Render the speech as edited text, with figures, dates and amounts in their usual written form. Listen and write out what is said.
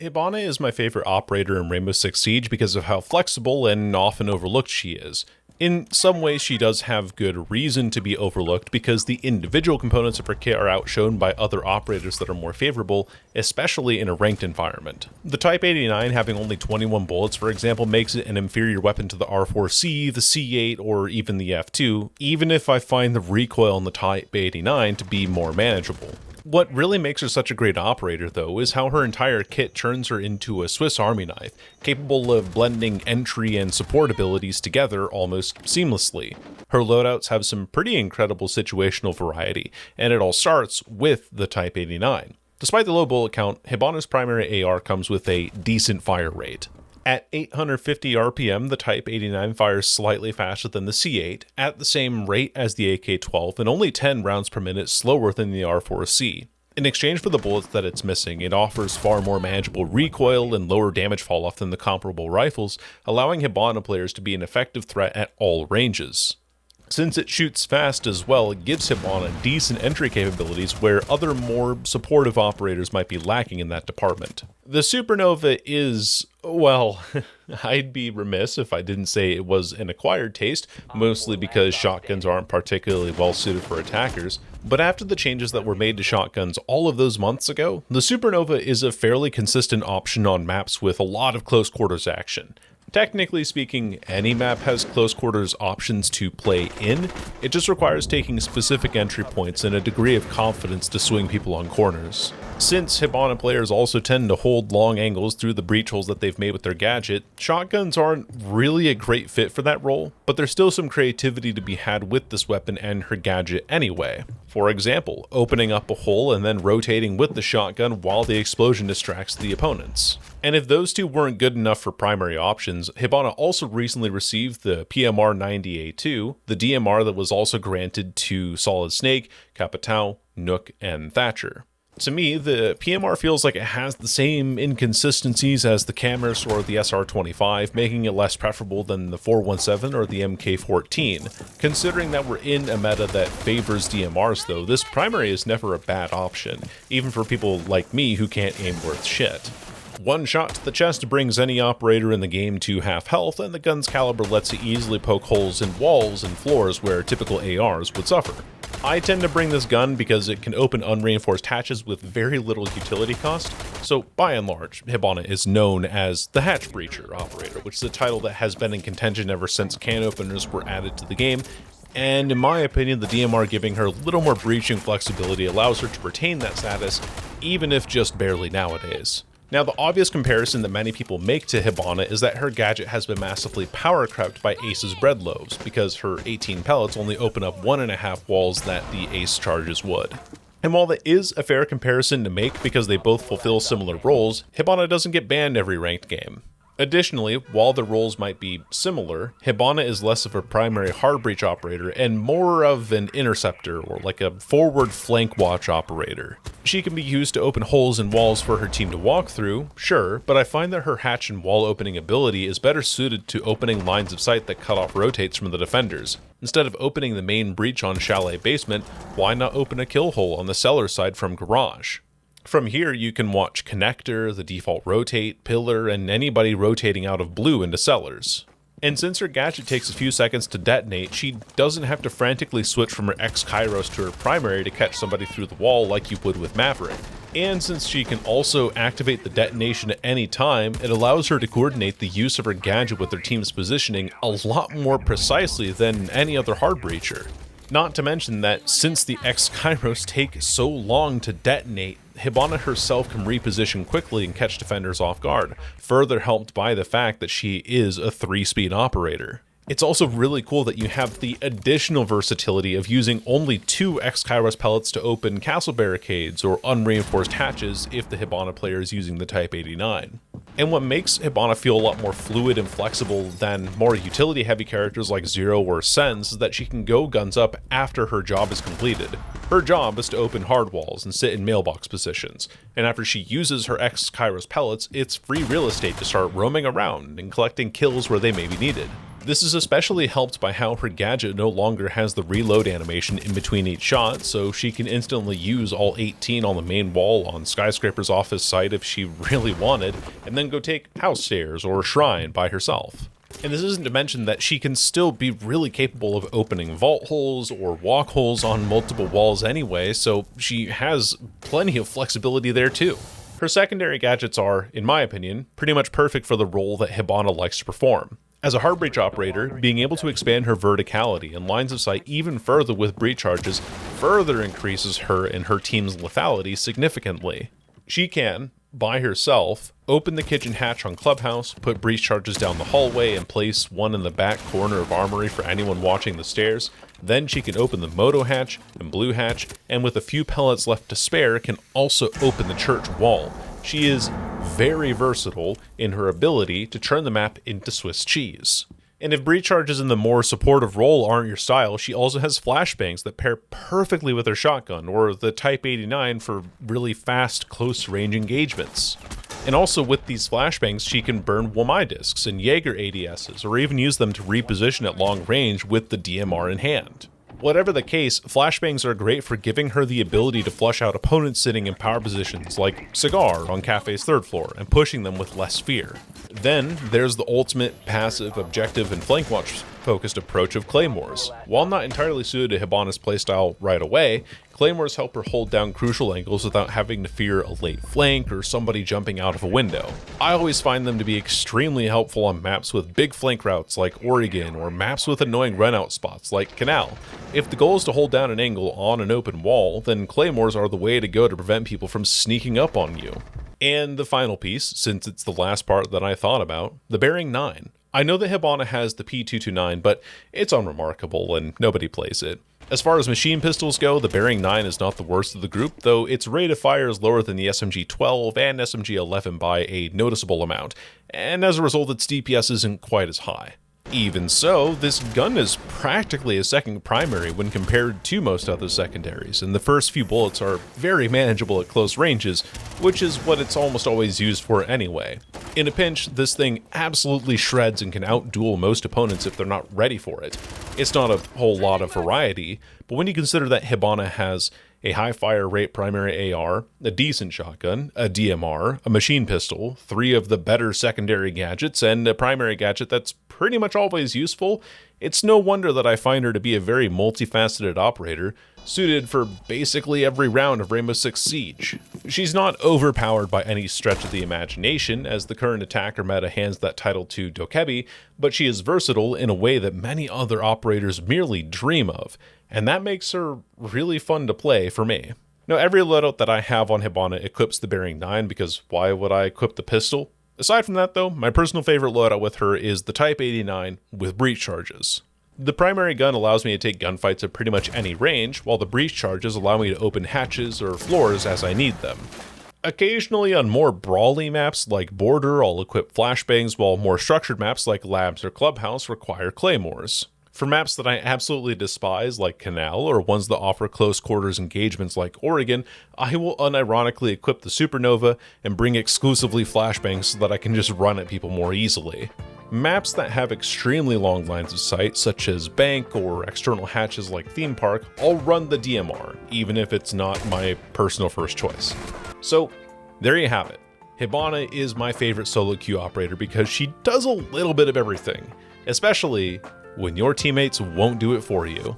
Hibana is my favorite operator in Rainbow Six Siege because of how flexible and often overlooked she is. In some ways, she does have good reason to be overlooked because the individual components of her kit are outshone by other operators that are more favorable, especially in a ranked environment. The Type 89 having only 21 bullets, for example, makes it an inferior weapon to the R4C, the C8, or even the F2, even if I find the recoil on the Type 89 to be more manageable. What really makes her such a great operator, though, is how her entire kit turns her into a Swiss Army knife, capable of blending entry and support abilities together almost seamlessly. Her loadouts have some pretty incredible situational variety, and it all starts with the Type 89. Despite the low bullet count, Hibana's primary AR comes with a decent fire rate. At 850 RPM, the Type 89 fires slightly faster than the C8, at the same rate as the AK-12, and only 10 rounds per minute slower than the R4C. In exchange for the bullets that it's missing, it offers far more manageable recoil and lower damage falloff than the comparable rifles, allowing Hibana players to be an effective threat at all ranges. Since it shoots fast as well, it gives Hibana decent entry capabilities where other more supportive operators might be lacking in that department. The Supernova is, well, I'd be remiss if I didn't say it was an acquired taste, mostly because shotguns aren't particularly well suited for attackers. But after the changes that were made to shotguns all of those months ago, the Supernova is a fairly consistent option on maps with a lot of close quarters action. Technically speaking, any map has close quarters options to play in. It just requires taking specific entry points and a degree of confidence to swing people on corners. Since Hibana players also tend to hold long angles through the breach holes that they've made with their gadget, shotguns aren't really a great fit for that role, but there's still some creativity to be had with this weapon and her gadget anyway. For example, opening up a hole and then rotating with the shotgun while the explosion distracts the opponents. And if those two weren't good enough for primary options, Hibana also recently received the PMR 90A2, the DMR that was also granted to Solid Snake, Capitão, Nook, and Thatcher. To me, the PMR feels like it has the same inconsistencies as the Camus or the SR25, making it less preferable than the 417 or the MK14. Considering that we're in a meta that favors DMRs though, this primary is never a bad option, even for people like me who can't aim worth shit. One shot to the chest brings any operator in the game to half health, and the gun's caliber lets it easily poke holes in walls and floors where typical ARs would suffer. I tend to bring this gun because it can open unreinforced hatches with very little utility cost, so by and large, Hibana is known as the Hatch Breacher operator, which is a title that has been in contention ever since can openers were added to the game, and in my opinion, the DMR giving her a little more breaching flexibility allows her to retain that status, even if just barely nowadays. Now, the obvious comparison that many people make to Hibana is that her gadget has been massively power crept by Ace's bread loaves, because her 18 pellets only open up 1.5 walls that the Ace charges would. And while that is a fair comparison to make because they both fulfill similar roles, Hibana doesn't get banned every ranked game. Additionally, while the roles might be similar, Hibana is less of a primary hard breach operator and more of an interceptor or like a forward flank watch operator. She can be used to open holes in walls for her team to walk through, sure, but I find that her hatch and wall opening ability is better suited to opening lines of sight that cut off rotates from the defenders. Instead of opening the main breach on Chalet Basement, why not open a kill hole on the cellar side from Garage? From here, you can watch Connector, the default rotate, Pillar, and anybody rotating out of blue into cellars. And since her gadget takes a few seconds to detonate, she doesn't have to frantically switch from her X-Kairos to her primary to catch somebody through the wall like you would with Maverick. And since she can also activate the detonation at any time, it allows her to coordinate the use of her gadget with her team's positioning a lot more precisely than any other hard breacher. Not to mention that since the X-Kairos take so long to detonate, Hibana herself can reposition quickly and catch defenders off guard, further helped by the fact that she is a 3-speed operator. It's also really cool that you have the additional versatility of using only 2 X-Kairos pellets to open castle barricades or unreinforced hatches if the Hibana player is using the Type 89. And what makes Hibana feel a lot more fluid and flexible than more utility-heavy characters like Zero or Sense is that she can go guns up after her job is completed. Her job is to open hard walls and sit in mailbox positions, and after she uses her X-Kairos pellets, it's free real estate to start roaming around and collecting kills where they may be needed. This is especially helped by how her gadget no longer has the reload animation in between each shot, so she can instantly use all 18 on the main wall on Skyscraper's office site if she really wanted, and then go take house stairs or a shrine by herself. And this isn't to mention that she can still be really capable of opening vault holes or walk holes on multiple walls anyway, so she has plenty of flexibility there too. Her secondary gadgets are, in my opinion, pretty much perfect for the role that Hibana likes to perform. As a hard breach operator, being able to expand her verticality and lines of sight even further with breach charges further increases her and her team's lethality significantly. She can, by herself, open the kitchen hatch on Clubhouse, put breach charges down the hallway, and place one in the back corner of Armory for anyone watching the stairs. Then she can open the Moto hatch and Blue hatch, and with a few pellets left to spare, can also open the church wall. She is very versatile in her ability to turn the map into Swiss cheese. And if breach charges in the more supportive role aren't your style, she also has flashbangs that pair perfectly with her shotgun, or the Type 89 for really fast, close-range engagements. And also with these flashbangs, she can burn WMI discs and Jaeger ADSs, or even use them to reposition at long range with the DMR in hand. Whatever the case, flashbangs are great for giving her the ability to flush out opponents sitting in power positions like Cigar on Cafe's third floor and pushing them with less fear. Then there's the ultimate passive, objective, and flank watch focused approach of Claymores. While not entirely suited to Hibana's playstyle right away, Claymores help her hold down crucial angles without having to fear a late flank or somebody jumping out of a window. I always find them to be extremely helpful on maps with big flank routes like Oregon, or maps with annoying runout spots like Canal. If the goal is to hold down an angle on an open wall, then Claymores are the way to go to prevent people from sneaking up on you. And the final piece, since it's the last part that I thought about, the Bearing 9. I know that Hibana has the P229, but it's unremarkable and nobody plays it. As far as machine pistols go, the Bearing 9 is not the worst of the group, though its rate of fire is lower than the SMG-12 and SMG-11 by a noticeable amount, and as a result its DPS isn't quite as high. Even so, this gun is practically a second primary when compared to most other secondaries, and the first few bullets are very manageable at close ranges, which is what it's almost always used for anyway. In a pinch, this thing absolutely shreds and can outduel most opponents if they're not ready for it. It's not a whole lot of variety, but when you consider that Hibana has a high fire rate primary AR, a decent shotgun, a DMR, a machine pistol, 3 of the better secondary gadgets, and a primary gadget that's pretty much always useful, it's no wonder that I find her to be a very multifaceted operator, suited for basically every round of Rainbow Six Siege. She's not overpowered by any stretch of the imagination, as the current attacker meta hands that title to Dokebi, but she is versatile in a way that many other operators merely dream of, and that makes her really fun to play for me. Now, every loadout that I have on Hibana equips the Bearing 9, because why would I equip the pistol? Aside from that though, my personal favorite loadout with her is the Type 89 with breach charges. The primary gun allows me to take gunfights at pretty much any range, while the breach charges allow me to open hatches or floors as I need them. Occasionally on more brawly maps like Border, I'll equip flashbangs, while more structured maps like Labs or Clubhouse require claymores. For maps that I absolutely despise, like Canal, or ones that offer close quarters engagements like Oregon, I will unironically equip the Supernova and bring exclusively flashbangs so that I can just run at people more easily. Maps that have extremely long lines of sight, such as Bank or external hatches like Theme Park, I'll run the DMR, even if it's not my personal first choice. So, there you have it. Hibana is my favorite solo queue operator because she does a little bit of everything, especially when your teammates won't do it for you.